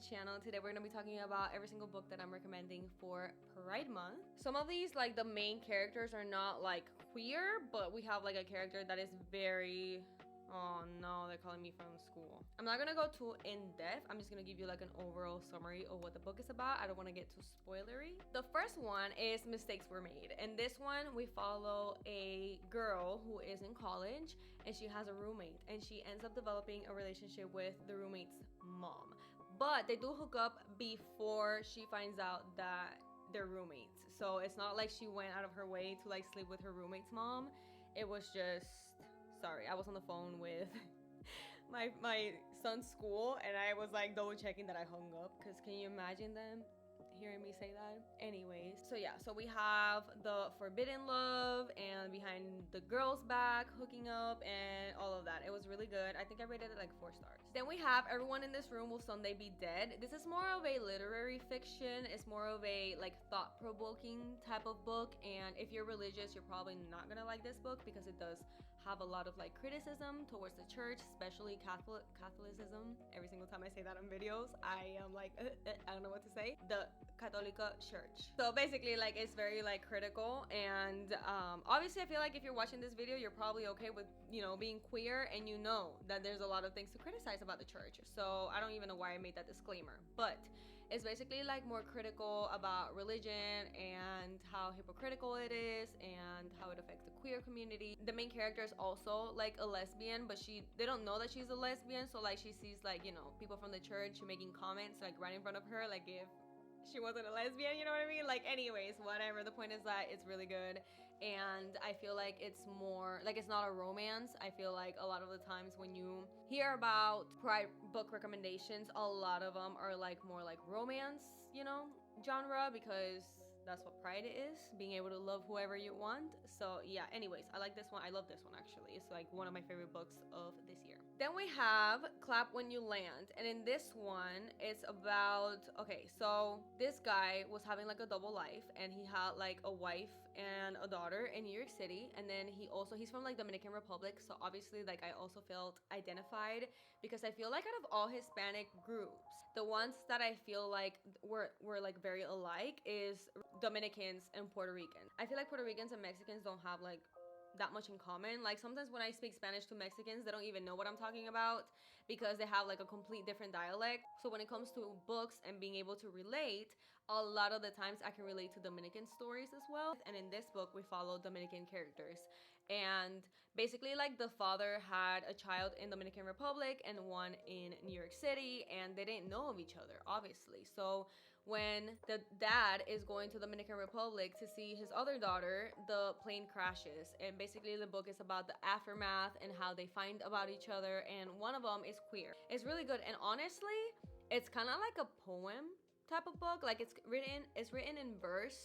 channel. Today we're gonna be talking about every single book that I'm recommending for Pride Month. Some of these, like the main characters are not like queer, but we have like a character that is very, oh no, they're calling me from school. I'm not gonna go too in depth. I'm just gonna give you like an overall summary of what the book is about. I don't want to get too spoilery. The first one is Mistakes Were Made. And this one, we follow a girl who is in college and she has a roommate, and she ends up developing a relationship with the roommate's mom. But they do hook up before she finds out that they're roommates. So it's not like she went out of her way to like sleep with her roommate's mom. It was just, sorry, I was on the phone with my son's school and I was like double checking that I hung up, because can you imagine them hearing me say that? Anyways, so yeah, so we have the forbidden love and behind the girl's back hooking up and all of that. It was really good. I think I rated it like 4 stars. Then we have Everyone in This Room Will Someday Be Dead. This is more of a literary fiction. It's more of a like thought-provoking type of book, and if you're religious, you're probably not gonna like this book because it does have a lot of like criticism towards the church, especially Catholicism. Every single time I say that on videos, I am like I don't know what to say. The Catholica Church. So basically, like, it's very like critical, and obviously I feel like if you're watching this video, you're probably okay with, you know, being queer, and you know that there's a lot of things to criticize about the church. So I don't even know why I made that disclaimer, but it's basically like more critical about religion and how hypocritical it is and how it affects the queer community. The main character is also like a lesbian, but they don't know that she's a lesbian, so like she sees like, you know, people from the church making comments like right in front of her, like if she wasn't a lesbian, you know what I mean? Like, anyways, whatever. The point is that it's really good, and I feel like it's more like, it's not a romance. I feel like a lot of the times when you hear about Pride book recommendations, a lot of them are like more like romance, you know, genre, because that's what Pride is, being able to love whoever you want. So yeah, anyways, I like this one. I love this one actually. It's like one of my favorite books of this year. Then we have Clap When You Land, and in this one it's about, okay, so this guy was having like a double life, and he had like a wife and a daughter in New York City, and then he's from like Dominican Republic, so obviously like I also felt identified, because I feel like out of all Hispanic groups, the ones that I feel like were like very alike is Dominicans and Puerto Ricans. I feel like Puerto Ricans and Mexicans don't have like that much in common. Like sometimes when I speak Spanish to Mexicans, they don't even know what I'm talking about because they have like a complete different dialect. So when it comes to books and being able to relate, a lot of the times I can relate to Dominican stories as well. And in this book, we follow Dominican characters. And basically like the father had a child in Dominican Republic and one in New York City, and they didn't know of each other, obviously. So when the dad is going to Dominican Republic to see his other daughter, the plane crashes, and basically the book is about the aftermath and how they find about each other, and one of them is queer. It's really good, and honestly, it's kind of like a poem type of book. Like it's written in verse,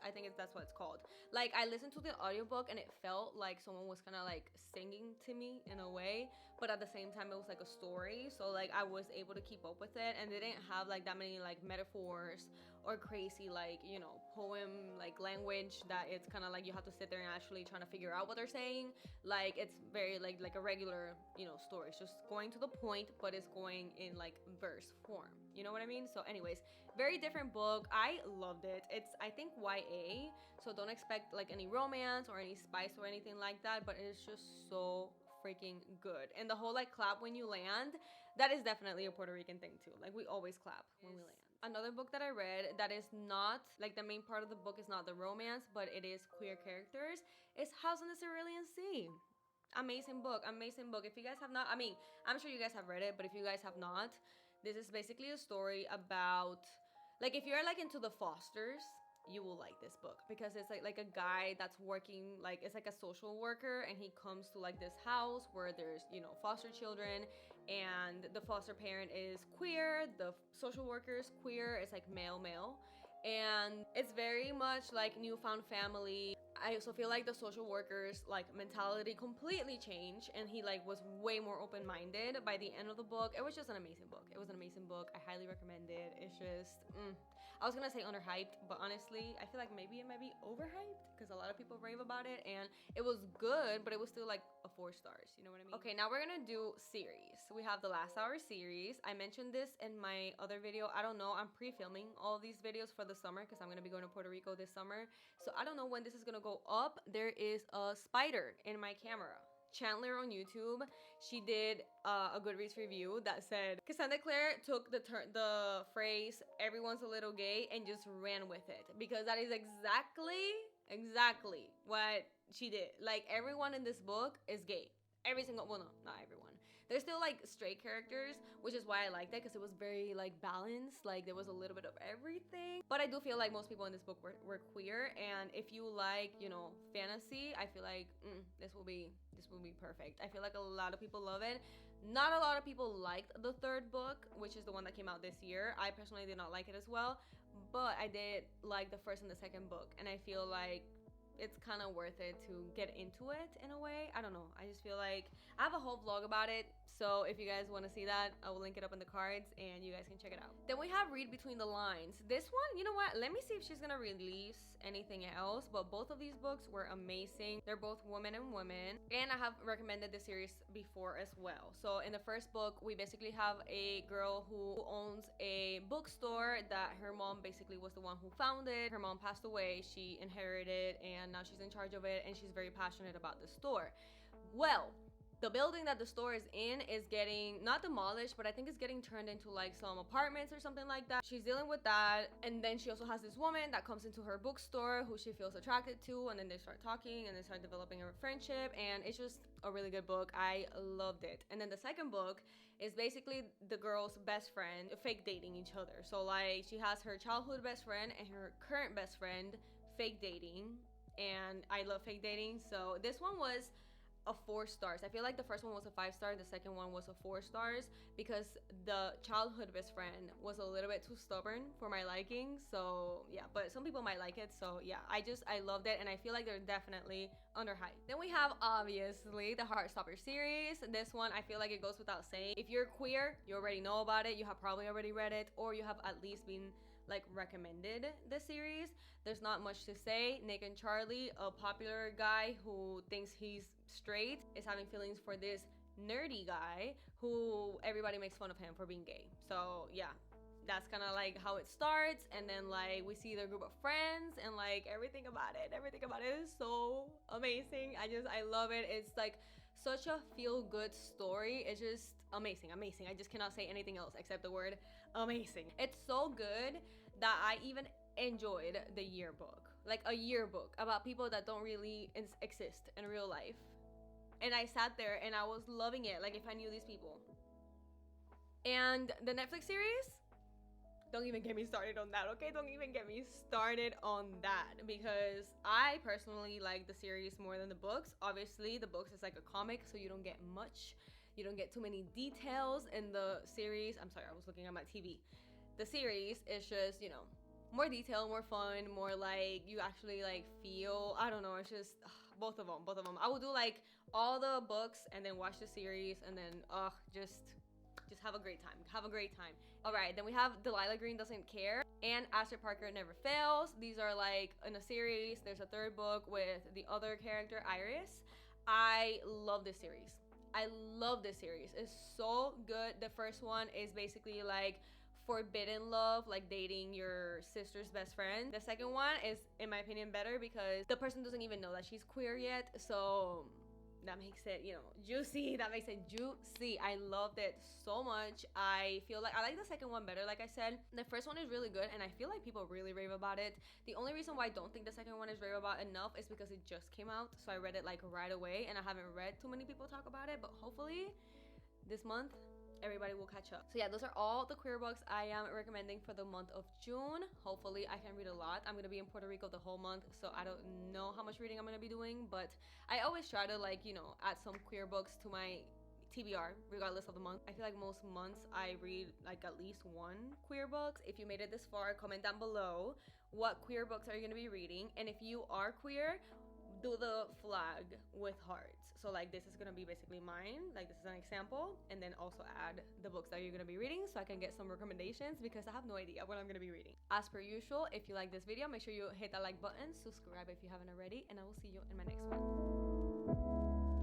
I think that's what it's called. Like I listened to the audiobook and it felt like someone was kind of like singing to me in a way, but at the same time it was like a story, so like I was able to keep up with it, and they didn't have like that many like metaphors or crazy like, you know, poem like language that it's kind of like you have to sit there and actually trying to figure out what they're saying. Like it's very like a regular, you know, story. It's just going to the point, but it's going in like verse form, you know what I mean? So anyways, very different book. I loved it. It's, I think, YA, so don't expect like any romance or any spice or anything like that, but it's just so freaking good. And the whole like clap when you land, that is definitely a Puerto Rican thing too. Like we always clap when we land. Another book that I read that is not like, the main part of the book is not the romance, but it is queer characters, is House on the Cerulean Sea. Amazing book. If you guys have not, I mean, I'm sure you guys have read it, but if you guys have not, this is basically a story about, like, if you're like into the Fosters, you will like this book, because it's like a guy that's working, like it's like a social worker, and he comes to like this house where there's, you know, foster children, and the foster parent is queer, the social worker is queer, it's like male, and it's very much like newfound family. I also feel like the social worker's like mentality completely changed, and he like was way more open-minded by the end of the book. It was just an amazing book. It was an amazing book. I highly recommend it. It's just I was gonna say underhyped, but honestly, I feel like maybe it might be overhyped because a lot of people rave about it, and it was good, but it was still like a 4 stars. You know what I mean? Okay, now we're gonna do series. We have the Last Hour series. I mentioned this in my other video. I don't know. I'm pre-filming all these videos for the summer because I'm gonna be going to Puerto Rico this summer. So I don't know when this is gonna go up. There is a spider in my camera. Chandler on YouTube, she did a Goodreads review that said Cassandra Clare took the phrase "everyone's a little gay" and just ran with it, because that is exactly what she did. Like, everyone in this book is gay. Every single, well, no, not everyone. There's still like straight characters, which is why I liked it, because it was very like balanced. Like, there was a little bit of everything. But I do feel like most people in this book were queer, and if you like, you know, fantasy, I feel like this will be perfect. I feel like a lot of people love it. Not a lot of people liked the third book, which is the one that came out this year. I personally did not like it as well, but I did like the first and the second book, and I feel like it's kind of worth it to get into it in a way. I don't know. I just feel like I have a whole vlog about it. So if you guys want to see that, I will link it up in the cards and you guys can check it out. Then we have Read Between the Lines. This one, you know what? Let me see if she's going to release anything else. But both of these books were amazing. They're both women and women. And I have recommended this series before as well. So in the first book, we basically have a girl who owns a bookstore that her mom basically was the one who founded. Her mom passed away. She inherited, and now she's in charge of it, and she's very passionate about the store. Well, the building that the store is in is getting not demolished, but I think it's getting turned into like some apartments or something like that. She's dealing with that, and then she also has this woman that comes into her bookstore who she feels attracted to, and then they start talking and they start developing a friendship, and it's just a really good book. I loved it. And then the second book is basically the girl's best friend fake dating each other. So like, she has her childhood best friend and her current best friend fake dating, and I love fake dating. So this one was a 4 stars. I feel like the first one was a 5 star, the second one was a 4 stars, because the childhood best friend was a little bit too stubborn for my liking. So yeah, but some people might like it. So yeah, I loved it, and I feel like they're definitely underhyped. Then we have obviously the Heartstopper series. This one, I feel like it goes without saying, if you're queer, you already know about it. You have probably already read it, or you have at least been like recommended the series. There's not much to say. Nick and Charlie, a popular guy who thinks he's straight, is having feelings for this nerdy guy who everybody makes fun of him for being gay. So yeah, that's kind of like how it starts, and then like we see their group of friends, and like everything about it is so amazing. I love it. It's like such a feel-good story. It's just amazing. I just cannot say anything else except the word amazing. It's so good that I even enjoyed the yearbook, like a yearbook about people that don't really exist in real life, and I sat there and I was loving it, like if I knew these people. And the Netflix series, don't even get me started on that, okay? Don't even get me started on that, because I personally like the series more than the books. Obviously the books is like a comic, so you don't get much, you don't get too many details in the series. I'm sorry, I was looking at my TV. The series is just, you know, more detail, more fun, more like you actually like feel, I don't know, it's just both of them. I will do like all the books and then watch the series, and then just have a great time. All right, then we have Delilah Green Doesn't Care and Asher Parker Never Fails. These are like in a series. There's a third book with the other character, Iris. I love this series. It's so good. The first one is basically like forbidden love, like dating your sister's best friend. The second one is, in my opinion, better because the person doesn't even know that she's queer yet. So that makes it, you know, juicy. I loved it so much. I feel like I like the second one better. Like I said, the first one is really good, and I feel like people really rave about it. The only reason why I don't think the second one is rave about enough is because it just came out, so I read it like right away, and I haven't read too many people talk about it. But hopefully this month everybody will catch up. So yeah, those are all the queer books I am recommending for the month of June. Hopefully I can read a lot. I'm gonna be in Puerto Rico the whole month, so I don't know how much reading I'm gonna be doing, but I always try to, like, you know, add some queer books to my TBR regardless of the month. I feel like most months I read like at least one queer book. If you made it this far, comment down below what queer books are you gonna be reading, and if you are queer, do the flag with hearts. So like this is gonna be basically mine, like this is an example, and then also add the books that you're gonna be reading so I can get some recommendations, because I have no idea what I'm gonna be reading. As per usual, if you like this video, make sure you hit that like button, subscribe if you haven't already, and I will see you in my next one.